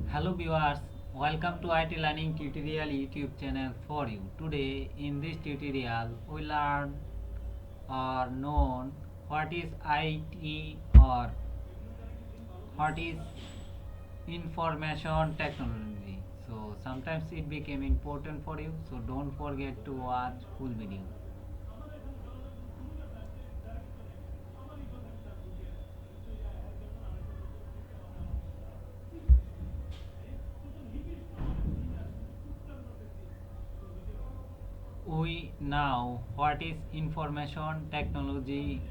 Hello viewers, welcome to IT Learning Tutorial YouTube channel for you. Today in this tutorial we learn or know what is IT or what is information technology. So sometimes it became important for you, so don't forget to watch full video. We know what is information technology.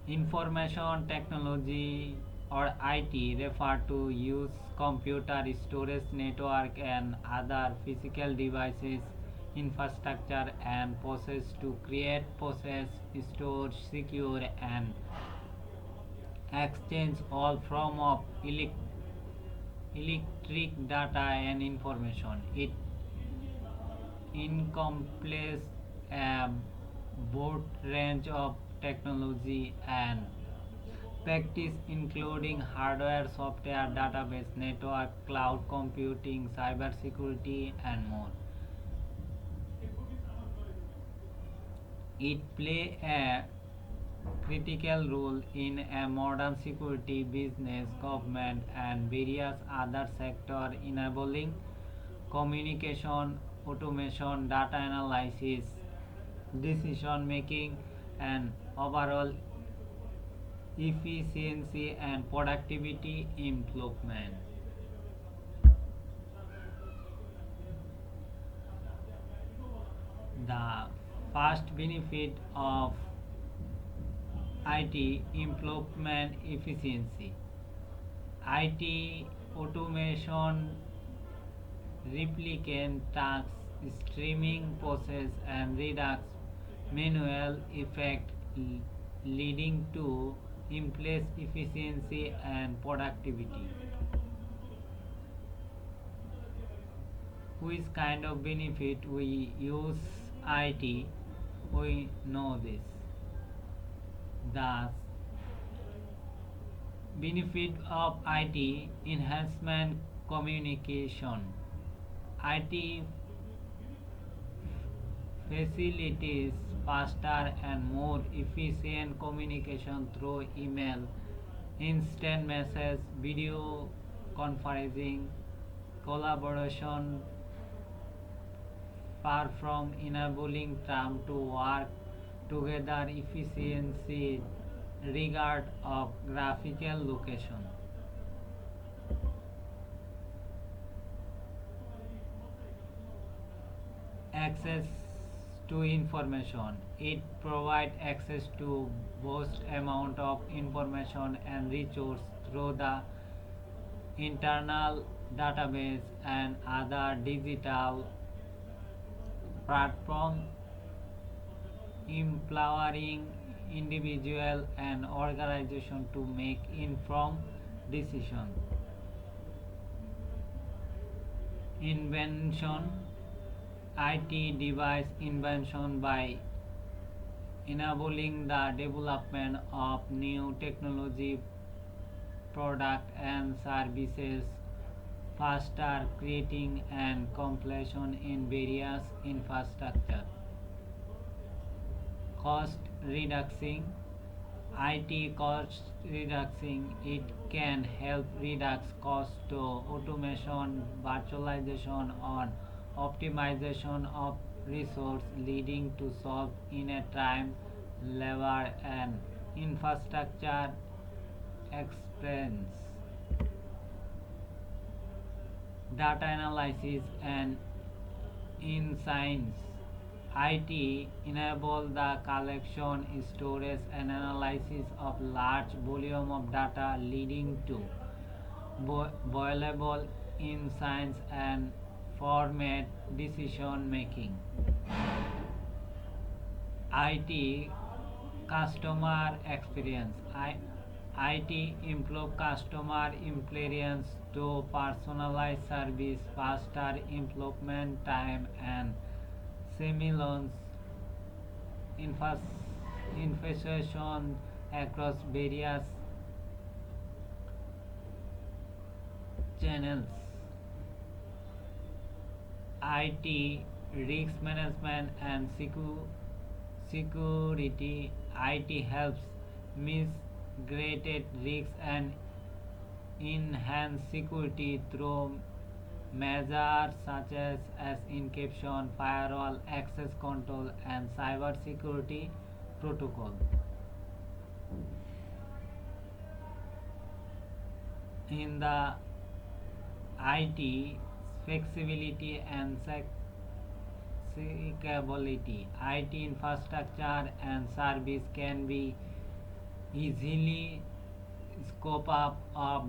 Information technology or IT refer to use computer storage network and other physical devices infrastructure and process to create, process, store, secure and exchange all form of electric data and information. It encompasses a broad range of technology and practice including hardware, software, database, network, cloud computing, cybersecurity, and more. It plays a critical role in a modern security, business, government, and various other sectors, enabling communication, automation, data analysis, decision making, and overall efficiency and productivity improvement. The first benefit of IT improvement efficiency. IT automation replicate tasks, streaming process and reduce manual effect leading to increased efficiency and productivity. Which kind of benefit we use IT, we know this. Thus, benefit of IT enhancement communication. IT facilitates faster and more efficient communication through email, instant message, video conferencing, collaboration, far from enabling them to work together efficiency regard of graphical location. Access to information. It provides access to vast amount of information and resource through the internal database and other digital platform, empowering individual and organization to make informed decisions. Invention. IT device invention by enabling the development of new technology product and services faster, creating and completion in various infrastructure. Cost reducing. IT cost reducing. It can help reduce cost to automation, virtualization, or optimization of resource leading to solve in a time, labor, and infrastructure expense. Data analysis and insights. IT enable the collection, storage, and analysis of large volume of data, leading to valuable insights and format decision making. IT customer experience. IT improve customer experience to personalize service, faster improvement time, and simultaneous infrastructure across various channels, IT, risk management and security. IT helps mitigate risks and enhance security through measures such as encryption, firewall, access control, and cyber security protocol. In the IT, flexibility and scalability. IT infrastructure and service can be easily scope up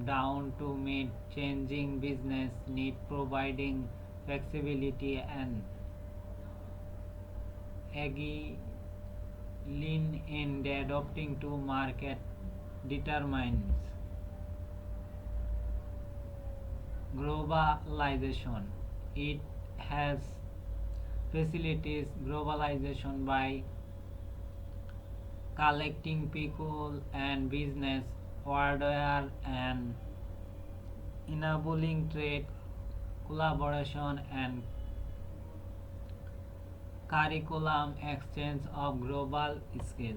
down to meet changing business need, providing flexibility and agility in adapting to market determines globalization. It has facilitates globalization by collecting people and business order and enabling trade, collaboration and curriculum exchange of global scale.